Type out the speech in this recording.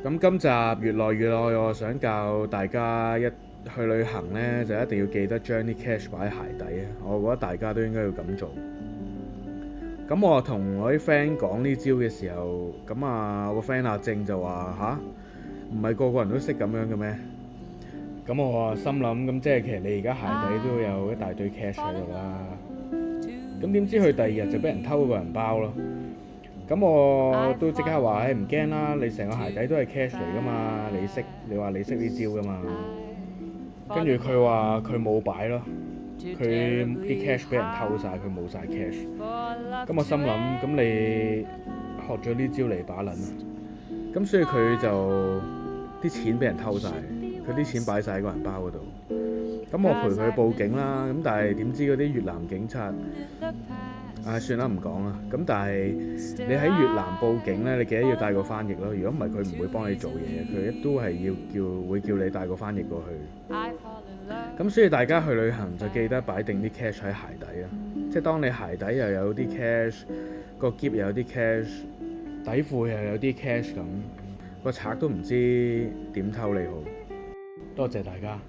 咁今集越來越耐，我想教大家去旅行呢，就一定要記得將啲 cash 擺喺鞋底啊！我覺得大家都應該要咁做。咁我同我啲 friend 講呢招嘅時候，我個 friend 阿正就話吓，唔係個個人都識咁樣嘅咩？咁我話心諗，咁即係其實你而家鞋底都有一大堆 cash 喺度啦。咁點知佢第二日就俾人偷個銀包咯。咁我都即刻話：唔驚啦，你成個鞋底都係 cash 嚟噶嘛，你話你識呢招噶嘛。跟住佢話佢冇擺咯，佢啲 cash 俾人偷晒，佢冇晒 cash。咁我心諗，咁你學咗呢招嚟把撚啊？咁所以佢就啲錢俾人偷晒，佢啲錢擺晒喺個銀包嗰度。咁我陪佢報警啦，咁但係點知嗰啲越南警察，算啦唔講啦。咁但係你喺越南報警呢，你記得要帶個翻譯咯。如果唔係，佢唔會幫你做嘢，佢都係會叫你帶個翻譯過去。咁所以大家去旅行就記得擺定啲 cash 喺鞋底啊，即係當你鞋底又有啲 cash，個篋又有啲 cash，底褲又有啲 cash 咁，個賊都唔知點偷你好。多謝大家。